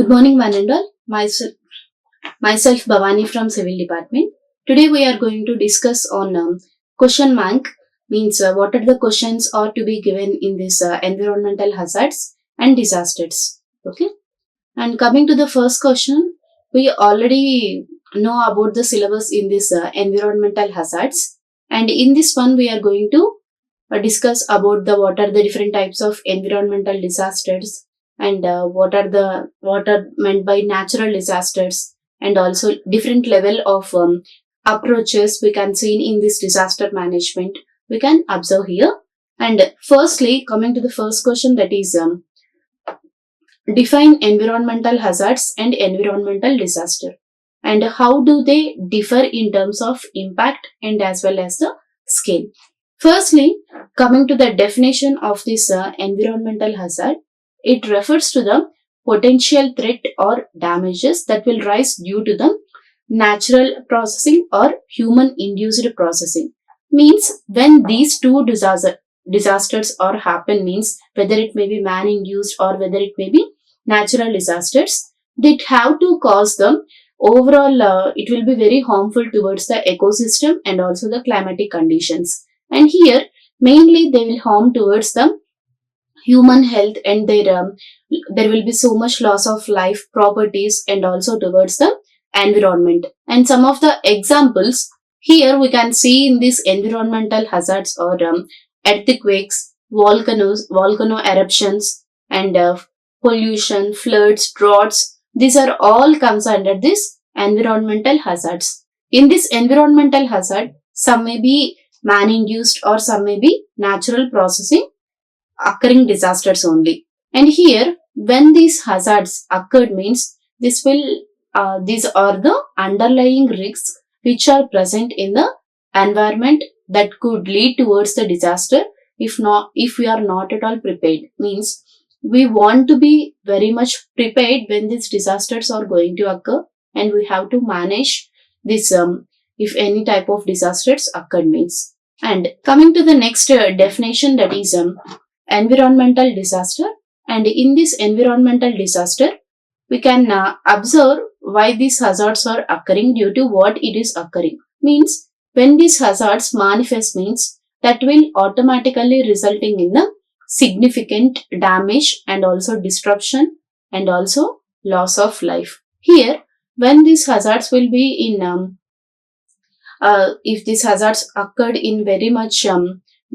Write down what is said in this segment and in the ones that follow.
Good morning, one and all. Myself Bhavani from Civil Department. Today we are going to discuss on question bank, means what are the questions are to be given in this environmental hazards and disasters. Okay. And coming to the first question, we already know about the syllabus in this environmental hazards, and in this one we are going to discuss about the what are the different types of environmental disasters, and what are meant by natural disasters, and also different level of approaches we can see in this disaster management we can observe here. And firstly, coming to the first question, that is define environmental hazards and environmental disaster, and how do they differ in terms of impact and as well as the scale. Firstly, coming to the definition of this environmental hazard, it refers to the potential threat or damages that will rise due to the natural processing or human induced processing. Means when these two disasters or happen, means whether it may be man induced or whether it may be natural disasters, that have to cause them overall it will be very harmful towards the ecosystem and also the climatic conditions. And here mainly they will harm towards the human health, and there will be so much loss of life, properties, and also towards the environment. And some of the examples here we can see in these environmental hazards are earthquakes, volcano eruptions, and pollution, floods, droughts. These are all comes under this environmental hazards. In this environmental hazard, some may be man-induced or some may be natural processing occurring disasters only. And here, when these hazards occurred, means these are the underlying risks which are present in the environment that could lead towards the disaster if we are not at all prepared. Means we want to be very much prepared when these disasters are going to occur, and we have to manage this if any type of disasters occur, means. And coming to the next definition, that is environmental disaster. And in this environmental disaster, we can observe why these hazards are occurring, due to what it is occurring. Means when these hazards manifest, means that will automatically resulting in the significant damage and also disruption and also loss of life. Here, when these hazards will be in if these hazards occurred in very much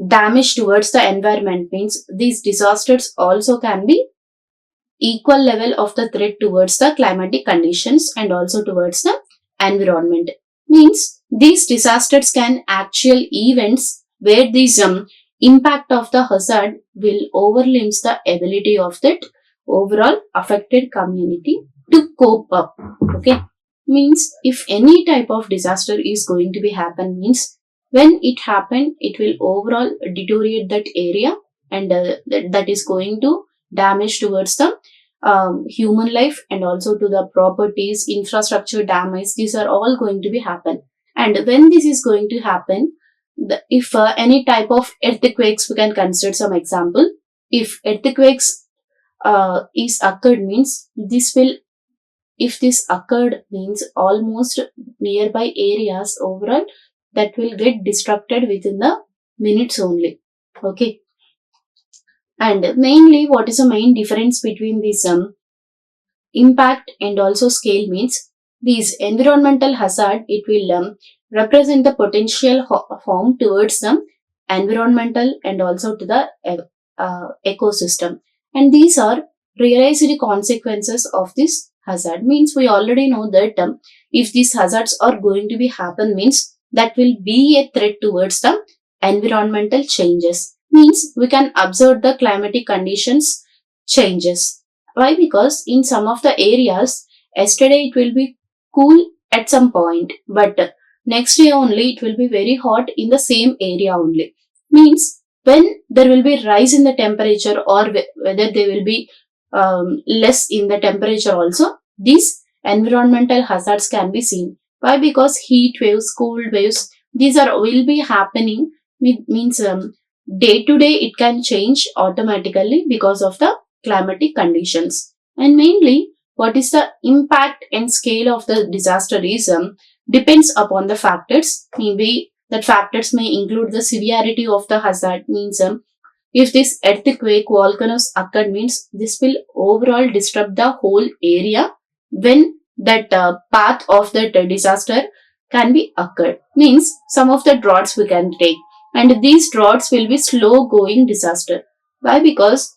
damage towards the environment, means these disasters also can be equal level of the threat towards the climatic conditions and also towards the environment. Means these disasters can actual events where this impact of the hazard will overwhelms the ability of that overall affected community to cope up. Okay. Means if any type of disaster is going to be happen, means when it happen, it will overall deteriorate that area, and that is going to damage towards the human life and also to the properties, infrastructure damage. These are all going to be happen. And when this is going to happen, if any type of earthquakes, we can consider some example. If earthquakes is occurred, means if this occurred, means almost nearby areas overall that will get disrupted within the minutes only. Okay. And mainly what is the main difference between this impact and also scale, means these environmental hazard, it will represent the potential harm towards the environmental and also to the ecosystem. And these are realized consequences of this hazard. Means we already know that if these hazards are going to be happen, means that will be a threat towards the environmental changes. Means we can observe the climatic conditions changes. Why? Because in some of the areas, yesterday it will be cool at some point, but next day only it will be very hot in the same area only. Means when there will be rise in the temperature, or whether they will be less in the temperature also, these environmental hazards can be seen. Why? Because heat waves, cold waves, these will be happening. Means day to day it can change automatically because of the climatic conditions. And mainly what is the impact and scale of the disaster is depends upon the factors. Maybe that factors may include the severity of the hazard, means if this earthquake, volcanoes occurred, means this will overall disrupt the whole area when that path of that disaster can be occurred. Means some of the droughts we can take, and these droughts will be slow going disaster. Why? Because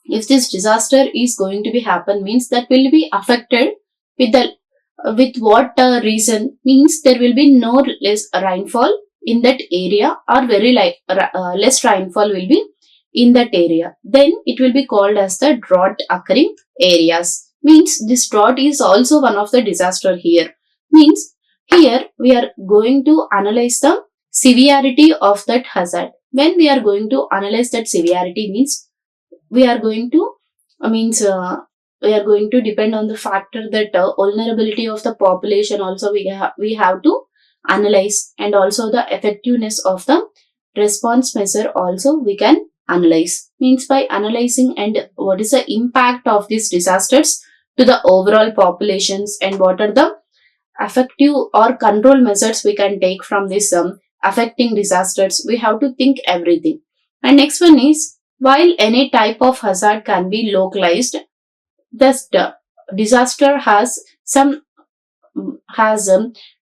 if this disaster is going to be happen, means that will be affected with the with what reason, means there will be no less rainfall in that area, or very less rainfall will be in that area. Then it will be called as the drought occurring areas. Means this drought is also one of the disaster here. Means here we are going to analyze the severity of that hazard. When we are going to analyze that severity, means we are going to means we are going to depend on the factor that vulnerability of the population also we have to analyze, and also the effectiveness of the response measure also we can analyze. Means by analyzing and what is the impact of these disasters to the overall populations, and what are the effective or control measures we can take from this affecting disasters, we have to think everything. And next one is, while any type of hazard can be localized, the disaster has some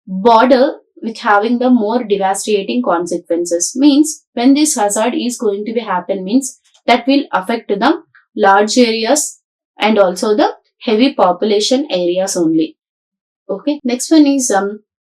border with having the more devastating consequences. Means when this hazard is going to be happen, means that will affect the large areas and also the heavy population areas only. Okay, next one is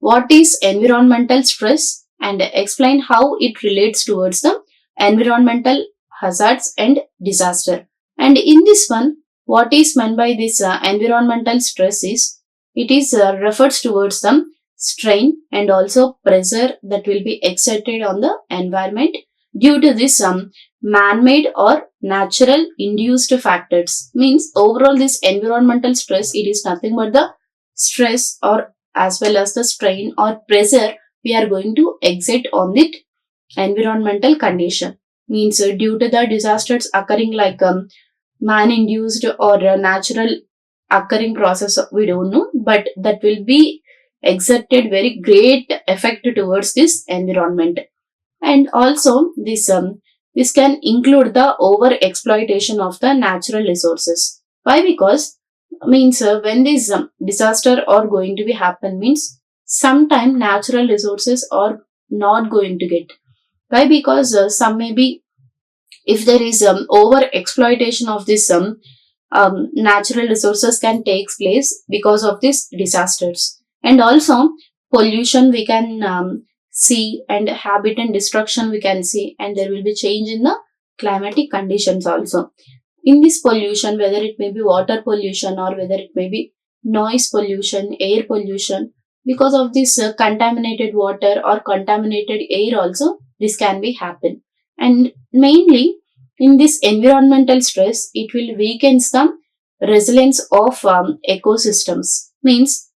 what is environmental stress, and explain how it relates towards the environmental hazards and disaster. And in this one, what is meant by this environmental stress is, it is refers towards the strain and also pressure that will be exerted on the environment due to this man-made or natural induced factors. Means overall this environmental stress, it is nothing but the stress or as well as the strain or pressure we are going to exert on the environmental condition. Means due to the disasters occurring like man-induced or natural occurring process, we don't know, but that will be exerted very great effect towards this environment. And also this can include the over exploitation of the natural resources. Why? Because means when this disaster are going to be happen, means sometime natural resources are not going to get. Why? Because some may be, if there is over exploitation of this natural resources can take place because of these disasters. And also pollution we can see, and habitat destruction we can see, and there will be change in the climatic conditions also. In this pollution, whether it may be water pollution or whether it may be noise pollution, air pollution, because of this contaminated water or contaminated air also, this can be happen. And mainly in this environmental stress, it will weaken the resilience of ecosystems. Means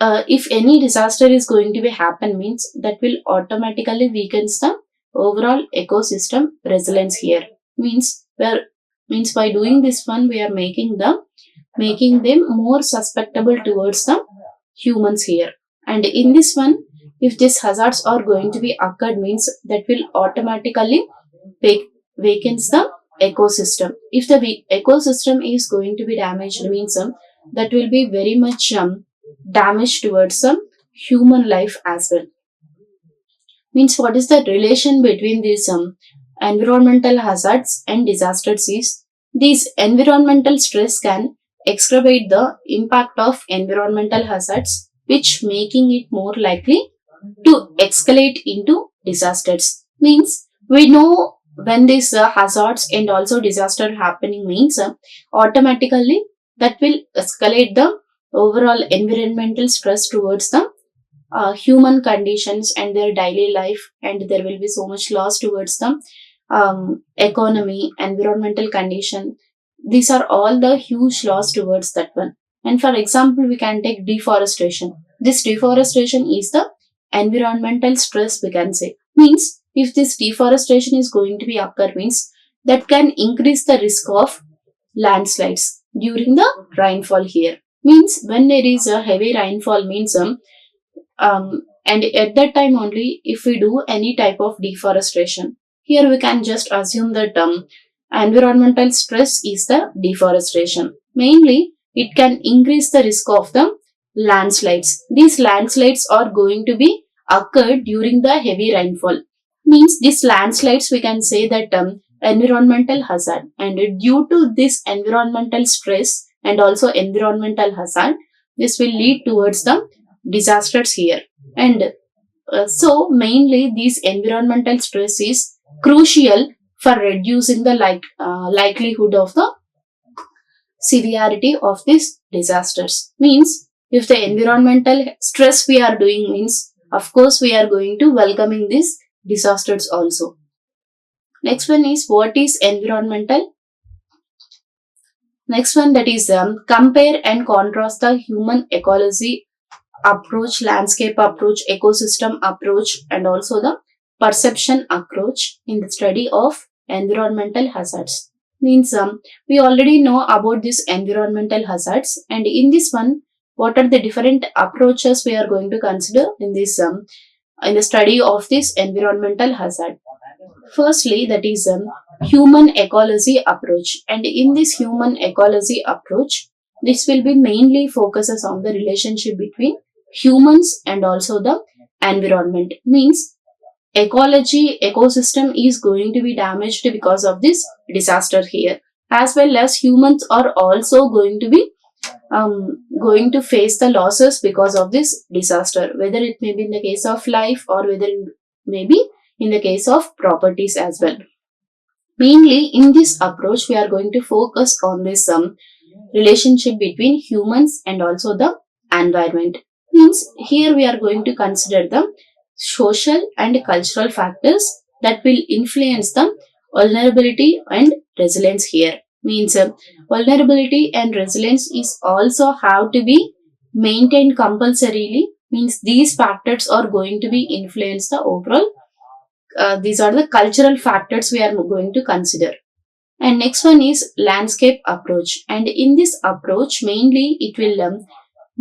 if any disaster is going to be happen, means that will automatically weaken the overall ecosystem resilience here. Means by doing this one, we are making them more susceptible towards the humans here. And in this one, if these hazards are going to be occurred, means that will automatically weakens the ecosystem. If the ecosystem is going to be damaged, means that will be very much damage towards some human life as well. Means what is the relation between these environmental hazards and disasters is, these environmental stress can exacerbate the impact of environmental hazards, which making it more likely to escalate into disasters. Means we know when these hazards and also disaster happening, means automatically that will escalate the overall environmental stress towards the human conditions and their daily life, and there will be so much loss towards the economy, environmental condition. These are all the huge loss towards that one. And for example, we can take deforestation. This deforestation is the environmental stress, we can say. Means if this deforestation is going to be occur, means that can increase the risk of landslides. during the rainfall here. Means when there is a heavy rainfall means and at that time only if we do any type of deforestation, here we can just assume that environmental stress is the deforestation. Mainly it can increase the risk of the landslides. These landslides are going to be occurred during the heavy rainfall. Means these landslides we can say that environmental hazard, and due to this environmental stress and also environmental hazard, this will lead towards the disasters here. And so mainly this environmental stress is crucial for reducing the likelihood of the severity of these disasters. Means if the environmental stress we are doing means, of course we are going to welcoming these disasters also. Next one is what is environmental. Next one, that is compare and contrast the human ecology approach, landscape approach, ecosystem approach, and also the perception approach in the study of environmental hazards. Means we already know about these environmental hazards, and in this one, what are the different approaches we are going to consider in this in the study of this environmental hazard. Firstly, that is human ecology approach, and in this human ecology approach, this will be mainly focuses on the relationship between humans and also the environment. Means ecology, ecosystem is going to be damaged because of this disaster here, as well as humans are also going to be going to face the losses because of this disaster, whether it may be in the case of life or whether it may be in the case of properties as well. Mainly in this approach, we are going to focus on this relationship between humans and also the environment. Means here we are going to consider the social and cultural factors that will influence the vulnerability and resilience here. Means vulnerability and resilience is also have to be maintained compulsorily. Means these factors are going to be influence the overall. These are the cultural factors we are going to consider. And next one is landscape approach, and in this approach mainly it will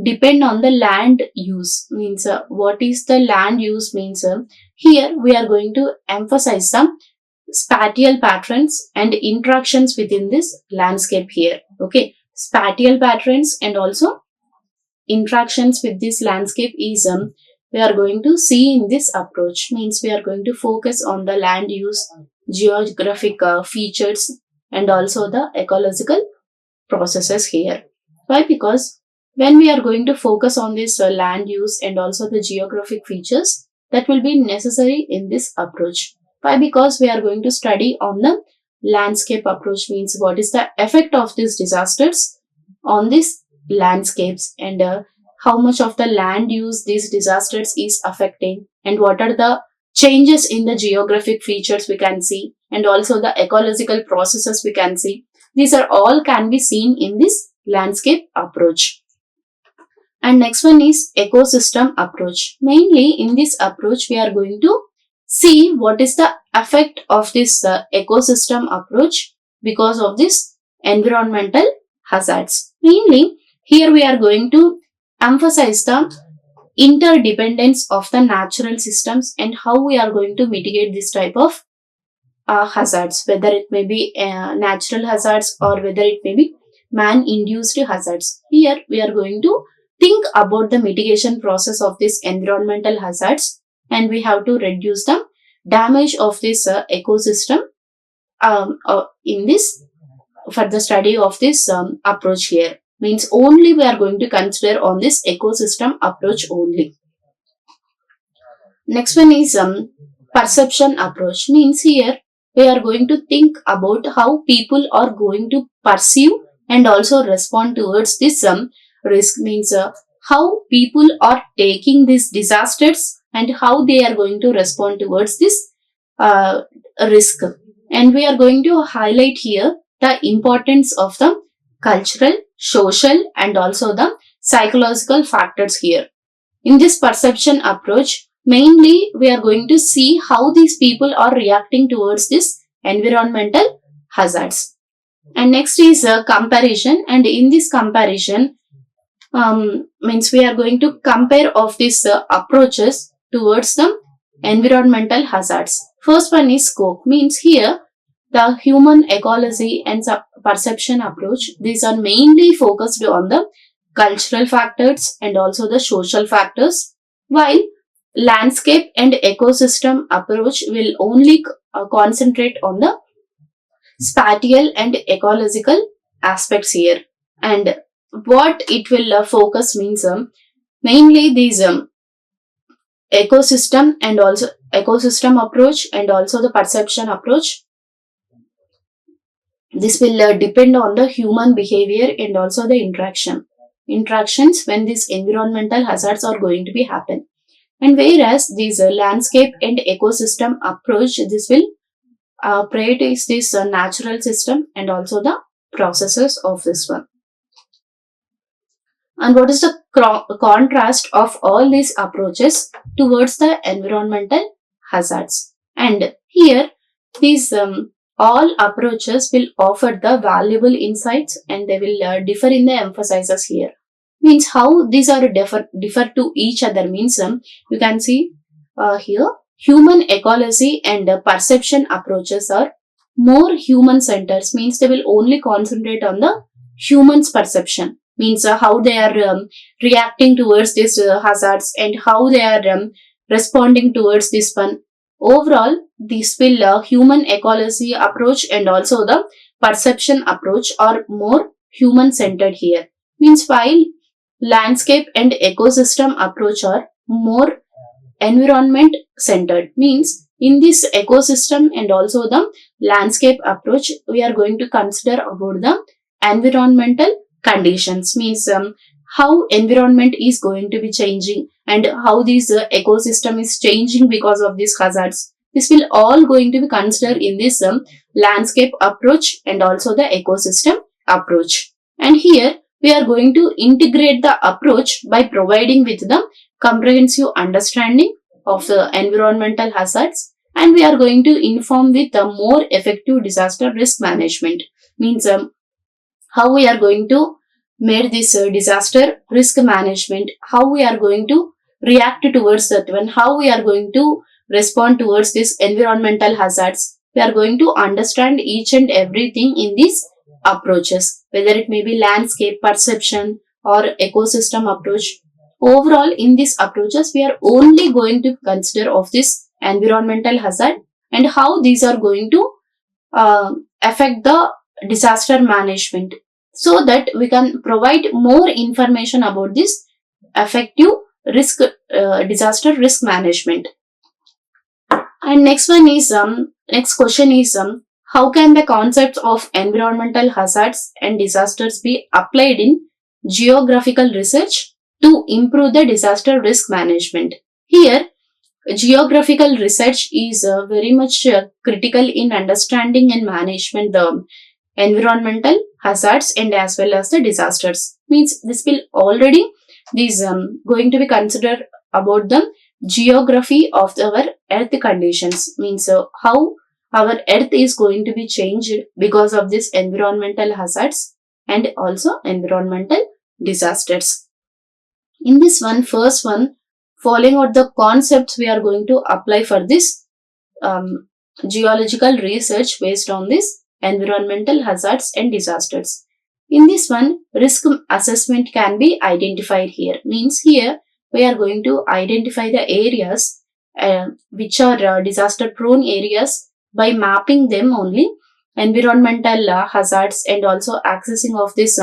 depend on the land use. Means what is the land use means here we are going to emphasize some spatial patterns and interactions within this landscape here. Okay, spatial patterns and also interactions with this landscape is we are going to see in this approach. Means we are going to focus on the land use, geographic features, and also the ecological processes here. Why? Because when we are going to focus on this land use and also the geographic features, that will be necessary in this approach. Why? Because we are going to study on the landscape approach. Means what is the effect of these disasters on these landscapes, and how much of the land use these disasters is affecting, and what are the changes in the geographic features we can see, and also the ecological processes we can see. These are all can be seen in this landscape approach. And next one is ecosystem approach. Mainly in this approach we are going to see what is the effect of this ecosystem approach because of this environmental hazards. Mainly here we are going to emphasize the interdependence of the natural systems and how we are going to mitigate this type of hazards, whether it may be natural hazards or whether it may be man-induced hazards. Here we are going to think about the mitigation process of this environmental hazards, and we have to reduce the damage of this ecosystem in this for the study of this approach here. Means only we are going to consider on this ecosystem approach only. Next one is perception approach. Means here we are going to think about how people are going to perceive and also respond towards this risk. Means how people are taking these disasters and how they are going to respond towards this risk. And we are going to highlight here the importance of the cultural, social, and also the psychological factors here. In this perception approach, mainly we are going to see how these people are reacting towards this environmental hazards. And next is comparison, and in this comparison means we are going to compare of these approaches towards the environmental hazards. First one is scope, means here the human ecology and perception approach, these are mainly focused on the cultural factors and also the social factors, while landscape and ecosystem approach will only concentrate on the spatial and ecological aspects here. And what it will focus means mainly these ecosystem and also ecosystem approach and also the perception approach. This will depend on the human behavior and also the interactions when these environmental hazards are going to be happen. And whereas these landscape and ecosystem approach, this will prioritize this natural system and also the processes of this one. And what is the contrast of all these approaches towards the environmental hazards? And here, these all approaches will offer the valuable insights and they will differ in the emphasizes here. Means how these are differ to each other means you can see here human ecology and perception approaches are more human centered, means they will only concentrate on the human's perception, means how they are reacting towards these hazards and how they are responding towards this one. Overall, this will human ecology approach and also the perception approach are more human centered here. Means while landscape and ecosystem approach are more environment centered, means in this ecosystem and also the landscape approach we are going to consider about the environmental conditions, means how environment is going to be changing and how this ecosystem is changing because of these hazards. This will all going to be considered in this landscape approach and also the ecosystem approach. And here we are going to integrate the approach by providing with the comprehensive understanding of the environmental hazards, and we are going to inform with the more effective disaster risk management, means how we are going to make this disaster risk management, how we are going to react towards that one, how we are going to respond towards this environmental hazards. We are going to understand each and everything in these approaches, whether it may be landscape, perception or ecosystem approach. Overall, in these approaches, we are only going to consider of this environmental hazard and how these are going to affect the disaster management, so that we can provide more information about this effective risk disaster risk management. And next one is next question is how can the concepts of environmental hazards and disasters be applied in geographical research to improve the disaster risk management? Here, geographical research is very much critical in understanding and management the environmental hazards and as well as the disasters. Means this will already these going to be considered about the geography of our earth conditions, means how our earth is going to be changed because of this environmental hazards and also environmental disasters. In this one, first one, following out the concepts we are going to apply for this geological research based on this environmental hazards and disasters. In this one, risk assessment can be identified here. Means here we are going to identify the areas which are disaster prone areas by mapping them only environmental hazards and also accessing of this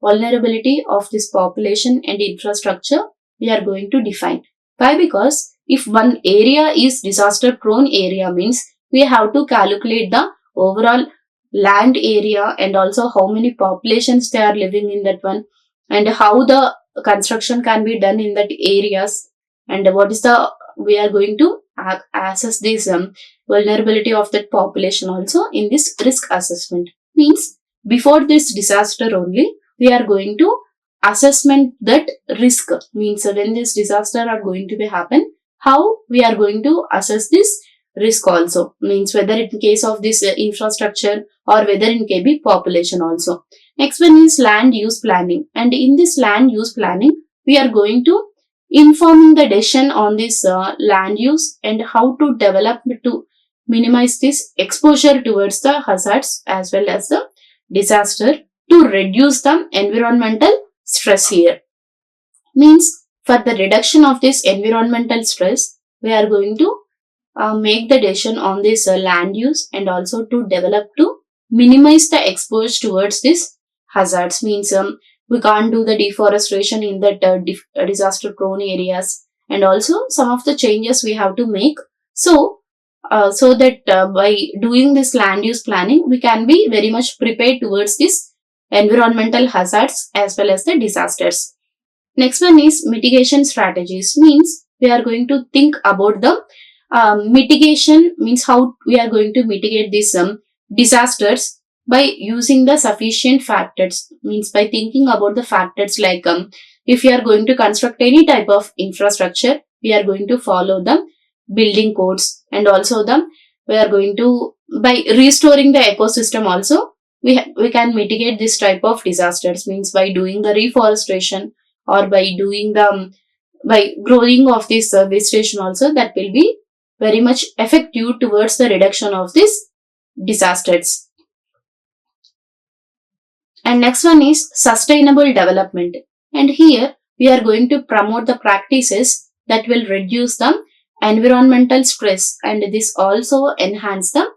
vulnerability of this population and infrastructure we are going to define. Why? Because if one area is disaster prone area, means we have to calculate the overall land area and also how many populations they are living in that one and how the construction can be done in that areas and what is the we are going to assess this vulnerability of that population also in this risk assessment. Means before this disaster only we are going to assessment that risk, means when this disaster are going to be happen, how we are going to assess this risk also, means whether in case of this infrastructure or whether in KB population also. Next one is land use planning, and in this land use planning we are going to informing the decision on this land use and how to develop to minimize this exposure towards the hazards as well as the disaster to reduce the environmental stress here. Means for the reduction of this environmental stress, we are going to make the decision on this land use and also to develop to minimize the exposure towards this hazards. Means we can't do the deforestation in that disaster prone areas, and also some of the changes we have to make. So that by doing this land use planning, we can be very much prepared towards this environmental hazards as well as the disasters. Next one is mitigation strategies. Means we are going to think about the mitigation, means how we are going to mitigate these disasters by using the sufficient factors. Means by thinking about the factors like if we are going to construct any type of infrastructure, we are going to follow the building codes, and also we are going to, by restoring the ecosystem also, we can mitigate this type of disasters. Means by doing the reforestation or by doing the by growing of this vegetation also, that will be very much effective towards the reduction of these disasters. And next one is sustainable development, and here we are going to promote the practices that will reduce the environmental stress, and this also enhance the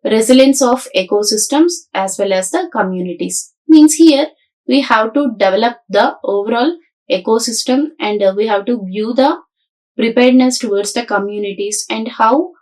resilience of ecosystems as well as the communities. Means here we have to develop the overall ecosystem, and we have to view the preparedness towards the communities and how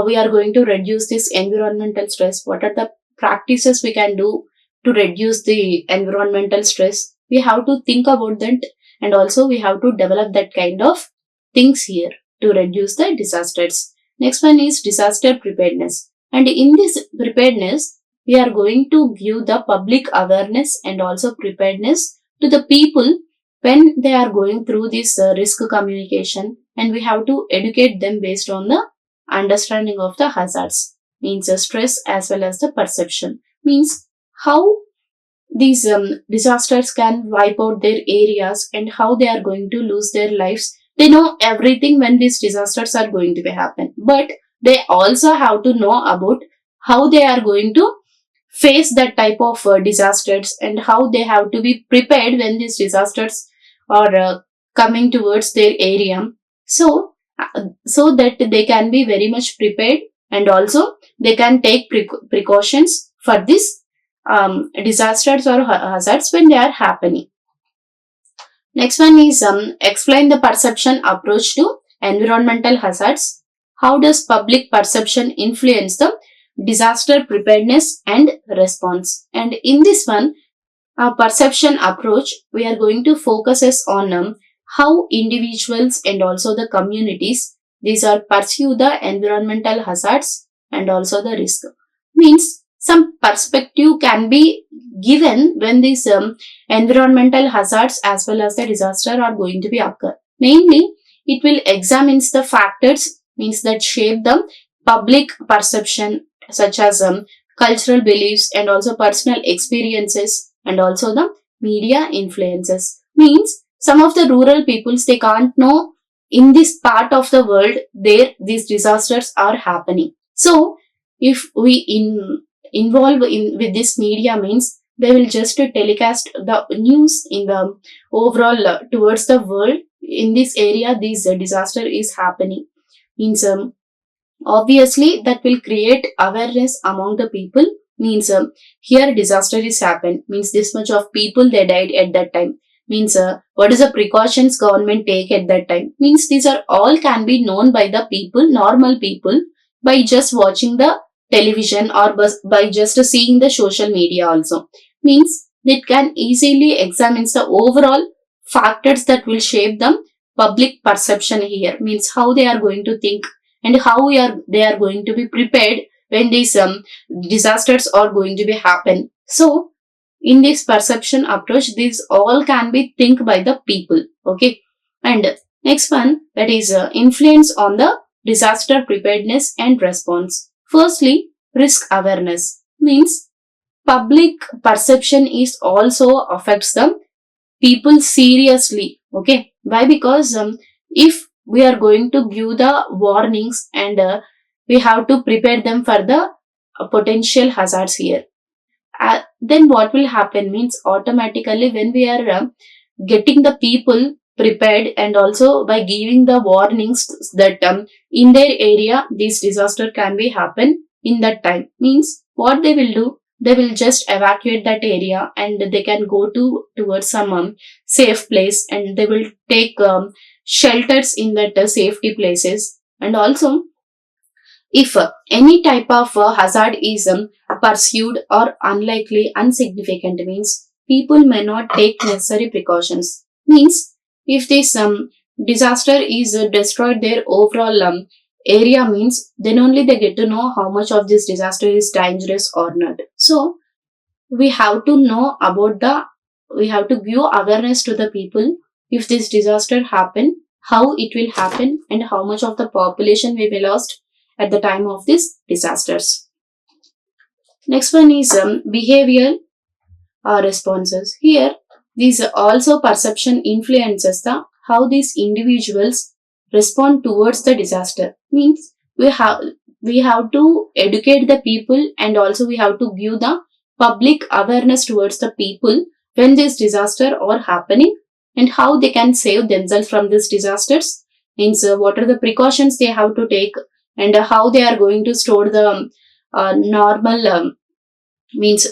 we are going to reduce this environmental stress. What are the practices we can do to reduce the environmental stress? We have to think about that, and also we have to develop that kind of things here to reduce the disasters. Next one is disaster preparedness, and in this preparedness we are going to give the public awareness and also preparedness to the people when they are going through this risk communication, and we have to educate them based on the understanding of the hazards. Means stress as well as the perception. Means how these disasters can wipe out their areas and how they are going to lose their lives. They know everything when these disasters are going to be happen, but they also have to know about how they are going to face that type of disasters and how they have to be prepared when these disasters are coming towards their area. So that they can be very much prepared, and also they can take precautions for this disasters or hazards when they are happening. Next one is explain the perception approach to environmental hazards. How does public perception influence the disaster preparedness and response? And in this one, perception approach, we are going to focus on how individuals and also the communities, these are pursue the environmental hazards and also the risk. Means some perspective can be given when these environmental hazards as well as the disaster are going to be occur. Namely, it will examine the factors, means that shape the public perception, such as cultural beliefs and also personal experiences and also the media influences. Means some of the rural peoples, they can't know in this part of the world there these disasters are happening. So if we involve in with this media, means they will just telecast the news in the overall towards the world. In this area this disaster is happening. Means obviously that will create awareness among the people. Means here disaster is happened, means this much of people they died at that time. Means what is the precautions government take at that time. Means these are all can be known by the people, normal people, by just watching the television or by just seeing the social media also. Means it can easily examine the overall factors that will shape the public perception here. Means how they are going to think and how they are going to be prepared when these disasters are going to be happen. So in this perception approach, these all can be think by the people. Okay. And next one, that is influence on the disaster preparedness and response. Firstly, risk awareness means public perception is also affects the people seriously. Okay, why? Because if we are going to give the warnings and we have to prepare them for the potential hazards here, then what will happen means automatically when we are getting the people prepared and also by giving the warnings that in their area this disaster can be happen in that time, means what they will do, they will just evacuate that area and they can go to towards some safe place and they will take shelters in that safety places. And also if any type of hazard is pursued or unlikely, insignificant means people may not take necessary precautions. Means if this disaster is destroyed their overall area means then only they get to know how much of this disaster is dangerous or not. So we have to know about we have to give awareness to the people if this disaster happen, how it will happen and how much of the population will be lost at the time of these disasters. Next one is behavioral responses. Here, these also perception influences the how these individuals respond towards the disaster. Means we have to educate the people and also we have to give the public awareness towards the people when this disaster are happening and how they can save themselves from these disasters. Means what are the precautions they have to take and how they are going to store the normal means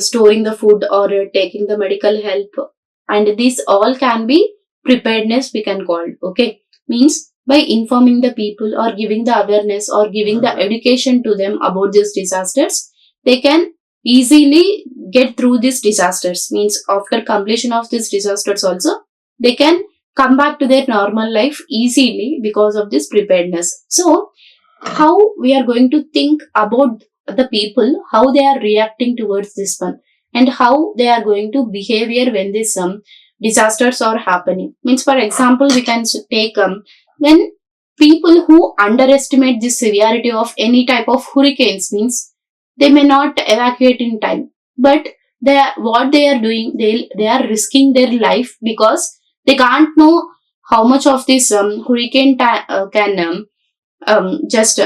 storing the food or taking the medical help, and this all can be preparedness we can call it. Okay, means by informing the people or giving the awareness or giving the education to them about these disasters, they can easily get through these disasters. Means after completion of these disasters also they can come back to their normal life easily because of this preparedness. So how we are going to think about the people, how they are reacting towards this one and how they are going to behavior when these disasters are happening. Means for example we can take when people who underestimate the severity of any type of hurricanes means they may not evacuate in time, but what they are doing, they are risking their life because they can't know how much of this hurricane can just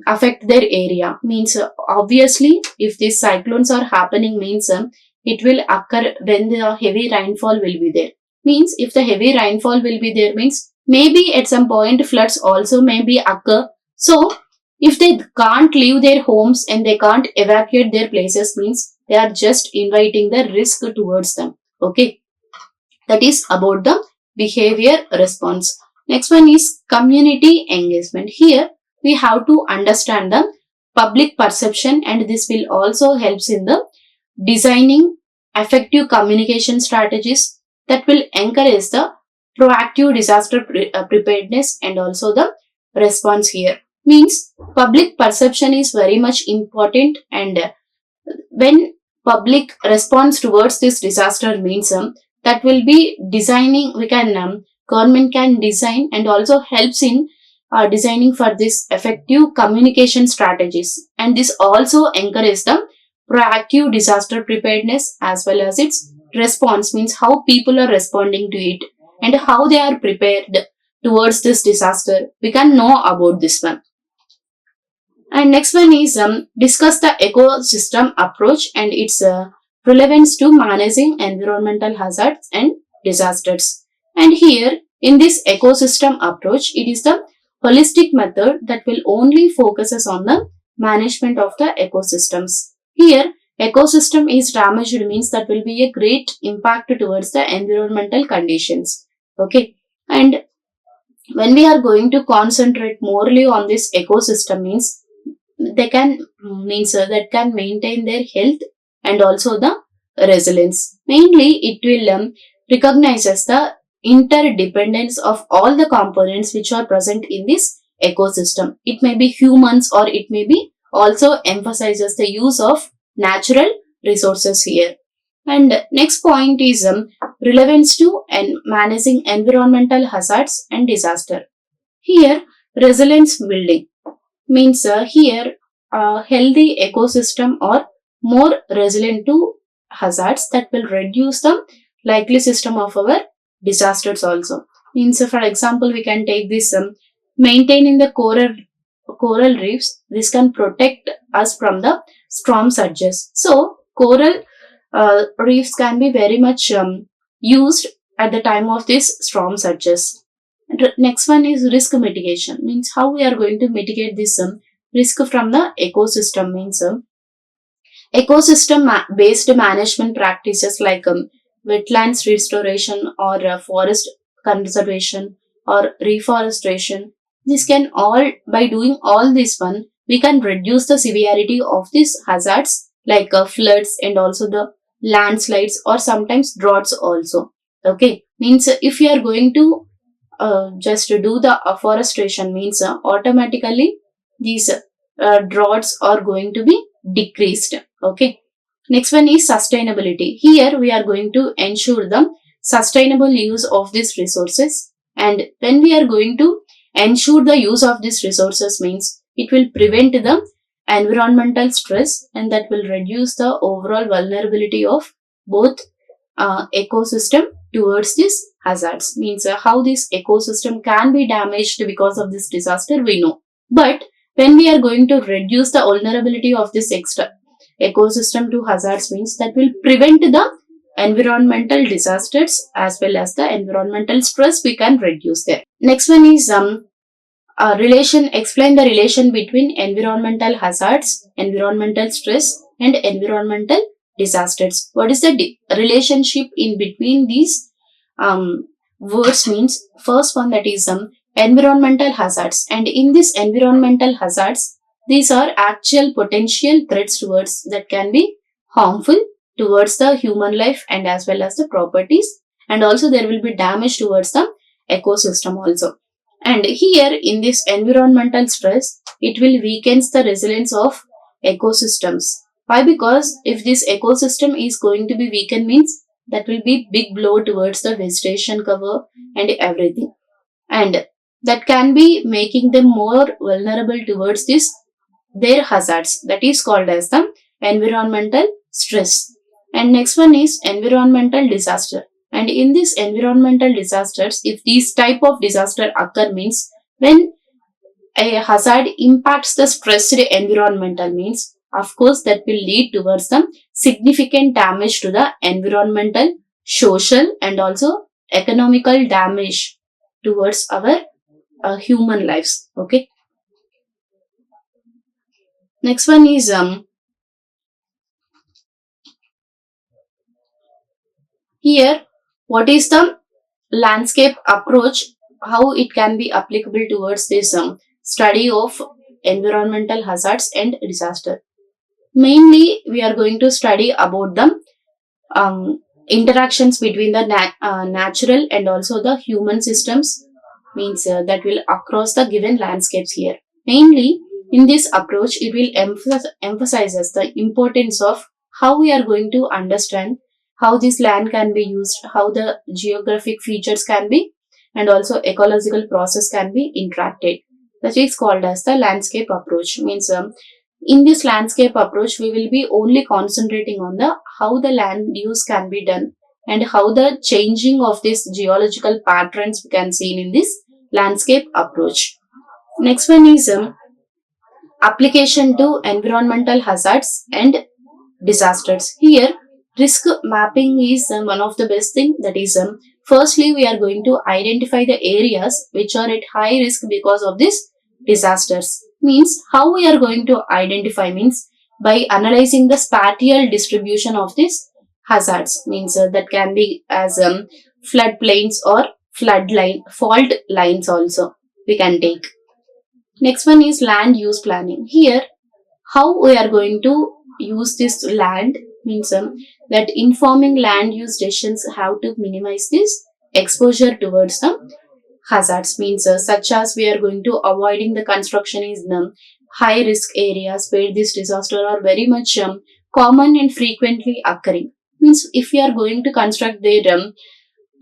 affect their area. Means obviously if these cyclones are happening means it will occur when the heavy rainfall will be there. Means if the heavy rainfall will be there means maybe at some point floods also may be occur. So if they can't leave their homes and they can't evacuate their places means they are just inviting the risk towards them. Okay, that is about the behavior response. Next one is community engagement. Here we have to understand the public perception and this will also helps in the designing effective communication strategies that will encourage the proactive disaster preparedness and also the response here. Means public perception is very much important and when public response towards this disaster means that will be designing, we can government can design and also helps in designing for this effective communication strategies, and this also encourages the proactive disaster preparedness as well as its response. Means how people are responding to it and how they are prepared towards this disaster, we can know about this one. And next one is discuss the ecosystem approach and its relevance to managing environmental hazards and disasters. And here in this ecosystem approach, it is the holistic method that will only focuses on the management of the ecosystems. Here ecosystem is damaged means that will be a great impact towards the environmental conditions. Okay, and when we are going to concentrate morely on this ecosystem means they can means that can maintain their health and also the resilience. Mainly it will recognizes the interdependence of all the components which are present in this ecosystem. It may be humans or it may be also emphasizes the use of natural resources here. And next point is relevance to and managing environmental hazards and disaster. Here, resilience building means here a healthy ecosystem or more resilient to hazards that will reduce the likely system of our disasters also. Means for example, we can take this maintaining the coral reefs. This can protect us from the storm surges. So coral reefs can be very much used at the time of these storm surges. Next one is risk mitigation, means how we are going to mitigate this risk from the ecosystem. Means ecosystem based management practices like wetlands restoration or forest conservation or reforestation. This can all, by doing all this one, we can reduce the severity of these hazards like floods and also the landslides or sometimes droughts also. Okay, means if you are going to just to do the afforestation, means automatically these droughts are going to be decreased. Okay. Next one is sustainability. Here we are going to ensure the sustainable use of these resources, and when we are going to ensure the use of these resources, means it will prevent the environmental stress and that will reduce the overall vulnerability of both ecosystem towards these hazards. Means how this ecosystem can be damaged because of this disaster we know, but when we are going to reduce the vulnerability of this extra ecosystem to hazards, means that will prevent the environmental disasters as well as the environmental stress we can reduce there. Next one is explain the relation between environmental hazards, environmental stress and environmental disasters. What is the relationship in between these words? Means first one, that is environmental hazards, and in this environmental hazards, these are actual potential threats towards that can be harmful towards the human life and as well as the properties, and also there will be damage towards the ecosystem also. And here in this environmental stress, it will weakens the resilience of ecosystems. Why? Because if this ecosystem is going to be weakened, means that will be big blow towards the vegetation cover and everything, and that can be making them more vulnerable towards this their hazards, that is called as the environmental stress. And next one is environmental disaster, and in this environmental disasters, if these type of disaster occur, means when a hazard impacts the stressed environmental, means of course that will lead towards the significant damage to the environmental, social and also economical damage towards our human lives. Okay. Next one is here what is the landscape approach, how it can be applicable towards this study of environmental hazards and disaster. Mainly we are going to study about the interactions between the natural and also the human systems, means that will across the given landscapes here. Mainly in this approach, it will emphasizes the importance of how we are going to understand how this land can be used, how the geographic features can be, and also ecological process can be interacted. That is called as the landscape approach. Means in this landscape approach, we will be only concentrating on the how the land use can be done and how the changing of these geological patterns we can see in this landscape approach. Next one is application to environmental hazards and disasters. Here, risk mapping is one of the best thing. That is, firstly, we are going to identify the areas which are at high risk because of this disasters. Means how we are going to identify, means by analyzing the spatial distribution of these hazards. Means that can be as floodplains or fault lines also we can take. Next one is land use planning. Here, how we are going to use this land, means that informing land use decisions have to minimize this exposure towards the hazards. Means such as we are going to avoiding the construction in high risk areas where this disaster are very much common and frequently occurring. Means if we are going to construct their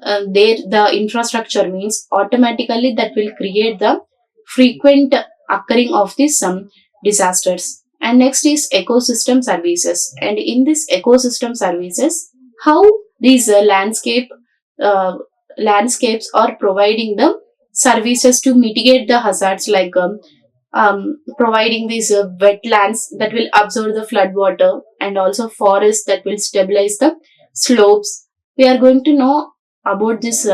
the infrastructure, means automatically that will create the frequent occurring of these disasters. And next is ecosystem services. And in this ecosystem services, how these uh, landscapes are providing the services to mitigate the hazards, like providing these wetlands that will absorb the flood water, and also forests that will stabilize the slopes. We are going to know about this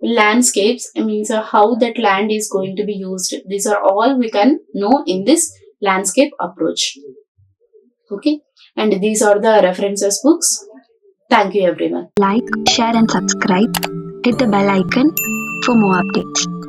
landscapes, means how that land is going to be used. These are all we can know in this landscape approach. Okay, and these are the references books. Thank you everyone. Like, share and subscribe. Hit the bell icon for more updates.